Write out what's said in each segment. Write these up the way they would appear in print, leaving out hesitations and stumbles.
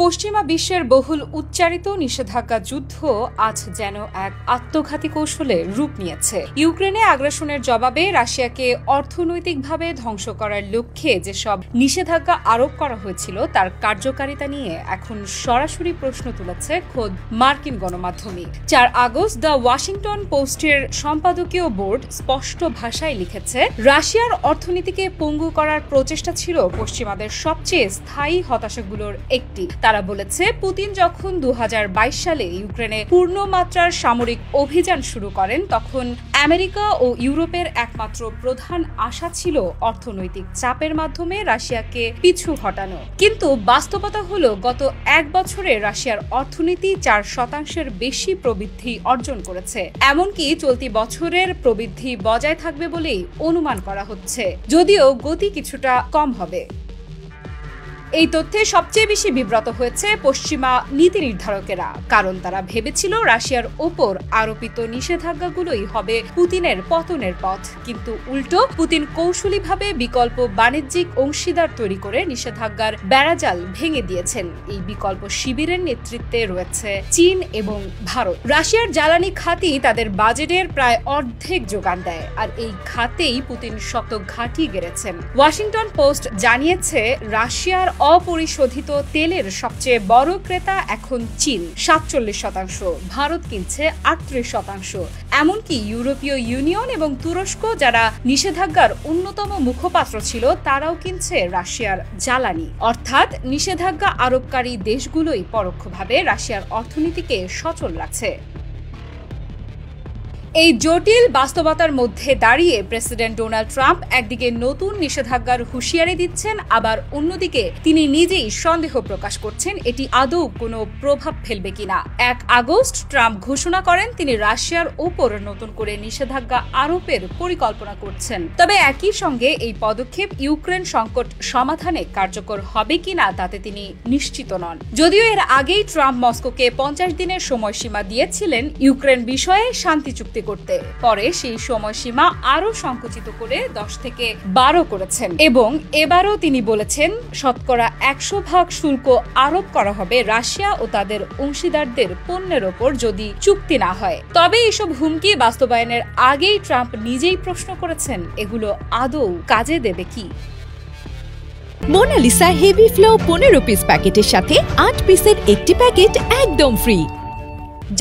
পশ্চিমা বিশ্বের বহুল উচ্চারিত নিষেধাজ্ঞা যুদ্ধ আজ যেন এক আত্মঘাতী কৌশলে রূপ নিয়েছে। ইউক্রেনে আগ্রাসনের জবাবে রাশিয়াকে অর্থনৈতিকভাবে ধ্বংস করার লক্ষ্যে যেসব নিষেধাজ্ঞা আরোপ করা হয়েছিল তার কার্যকারিতা নিয়ে এখন সরাসরি প্রশ্ন তুলেছে খোদ মার্কিন গণমাধ্যমে। 4 আগস্ট দ্য ওয়াশিংটন পোস্টের সম্পাদকীয় বোর্ড স্পষ্ট ভাষায় লিখেছে, রাশিয়ার অর্থনীতিকে পঙ্গু করার প্রচেষ্টা ছিল পশ্চিমাদের সবচেয়ে স্থায়ী হতাশাগুলোর একটি। তারা বলেছে, পুতিন যখন 2022 সালে ইউক্রেনে পূর্ণমাত্রার সামরিক অভিযান শুরু করেন তখন আমেরিকা ও ইউরোপের একমাত্র প্রধান আশা ছিল অর্থনৈতিক চাপের মাধ্যমে রাশিয়াকে পিছু হটানো। কিন্তু বাস্তবতা হলো গত 1 বছরে রাশিয়ার অর্থনীতি 4% বেশি প্রবৃদ্ধি অর্জন করেছে। এমনকি চলতি বছরের প্রবৃদ্ধি বজায় থাকবে বলেই অনুমান করা হচ্ছে, যদিও গতি কিছুটা কম হবে। এই তথ্যে সবচেয়ে বেশি বিব্রত হয়েছে পশ্চিমা নীতি নির্ধারকেরা, কারণ তারা ভেবেছিল রাশিয়ার ওপর আরোপিত নিষেধাজ্ঞাগুলোই হবে পুতিনের পতনের পথ। কিন্তু উল্টো, পুতিন কৌশলীভাবে বিকল্প বাণিজ্যিক অংশীদার তৈরি করে নিষেধাজ্ঞার বেড়াজাল ভেঙে দিয়েছেন। এই বিকল্প শিবিরের নেতৃত্বে রয়েছে চীন এবং ভারত। রাশিয়ার জ্বালানি খাতই তাদের বাজেটের প্রায় অর্ধেক যোগান দেয়, আর এই খাতেই পুতিন শক্ত ঘাঁটি গেড়েছেন। ওয়াশিংটন পোস্ট জানিয়েছে, রাশিয়ার অপরিশোধিত তেলের সবচেয়ে বড় ক্রেতা এখন চীন 47%, ভারত কিনছে 38%। এমনকি ইউরোপীয় ইউনিয়ন এবং তুরস্ক, যারা নিষেধাজ্ঞার অন্যতম মুখপাত্র ছিল, তারাও কিনছে রাশিয়ার জ্বালানি। অর্থাৎ নিষেধাজ্ঞা আরোপকারী দেশগুলোই পরোক্ষভাবে রাশিয়ার অর্থনীতিকে সচল রাখছে। এই জটিল বাস্তবতার মধ্যে দাঁড়িয়ে প্রেসিডেন্ট ডোনাল্ড ট্রাম্প একদিকে নতুন নিষেধাজ্ঞার হুঁশিয়ারি দিচ্ছেন, আবার অন্যদিকে তিনি নিজেই সন্দেহ প্রকাশ করছেন এটি আদৌ কোনো প্রভাব ফেলবে কিনা। 1 আগস্ট ট্রাম্প ঘোষণা করেন তিনি রাশিয়ার ওপর নতুন করে নিষেধাজ্ঞা আরোপের পরিকল্পনা করছেন। তবে একই সঙ্গে এই পদক্ষেপ ইউক্রেন সংকট সমাধানে কার্যকর হবে কিনা তাতে তিনি নিশ্চিত নন। যদিও এর আগেই ট্রাম্প মস্কোকে 50 দিনের সময়সীমা দিয়েছিলেন ইউক্রেন বিষয়ে শান্তি চুক্তি করতে। পরে সেই সময়সীমা আরো সংকুচিত করে 10 থেকে 12 করেছেন এবং এবারও তিনি বলেছেন 100% শুল্ক আরোপ করা হবে রাশিয়া ও তাদের অংশীদারদের পণ্যের ওপর যদি চুক্তি না হয়। তবে এসব হুমকি বাস্তবায়নের আগেই ট্রাম্প নিজেই প্রশ্ন করেছেন, এগুলো আদৌ কাজে দেবে কি? মোনালিসা হেভি ফ্লো 15 পিস প্যাকেটের সাথে 8 পিসের একটি প্যাকেট একদম ফ্রি।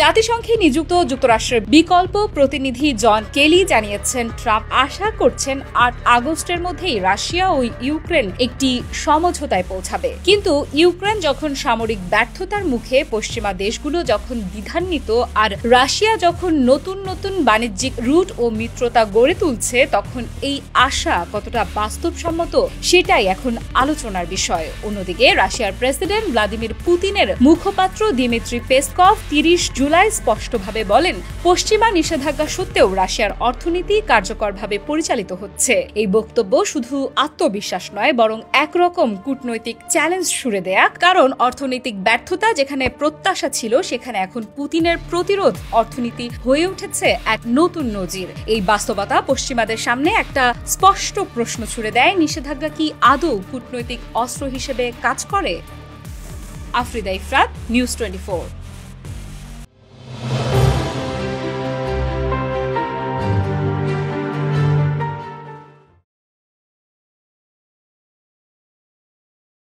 জাতিসংঘে নিযুক্ত যুক্তরাষ্ট্রের বিকল্প প্রতিনিধি জন কেলি জানিয়েছেন, ট্রাম্প আশা করছেন 8 আগস্টের মধ্যেই রাশিয়া ও ইউক্রেন একটি সমঝোতায় পৌঁছাবে। কিন্তু ইউক্রেন যখন সামরিক ব্যর্থতার মুখে, পশ্চিমা দেশগুলো যখন দ্বিধান্বিত, আর রাশিয়া যখন নতুন নতুন বাণিজ্যিক রুট ও মিত্রতা গড়ে তুলছে, তখন এই আশা কতটা বাস্তবসম্মত সেটাই এখন আলোচনার বিষয়। অন্যদিকে রাশিয়ার প্রেসিডেন্ট ভ্লাদিমির পুতিনের মুখপাত্র দিমিত্রি পেসকভ 30 জুলাই স্পষ্টভাবে বলেন, পশ্চিমা নিষেধাজ্ঞা সত্ত্বেও রাশিয়ার অর্থনীতি কার্যকরভাবে পরিচালিত হচ্ছে। এই বক্তব্য শুধু আত্মবিশ্বাস নয়, বরং একরকম কূটনৈতিক চ্যালেঞ্জ ছুড়ে দেয়া। কারণ অর্থনৈতিক ব্যর্থতা যেখানে প্রত্যাশা ছিল, সেখানে এখন পুতিনের প্রতিরোধ অর্থনীতি হয়ে উঠেছে এক নতুন নজির। এই বাস্তবতা পশ্চিমাদের সামনে একটা স্পষ্ট প্রশ্ন ছুড়ে দেয়, নিষেধাজ্ঞা কি আদৌ কূটনৈতিক অস্ত্র হিসেবে কাজ করে? আফরিদা ইফরাত, নিউজ 24।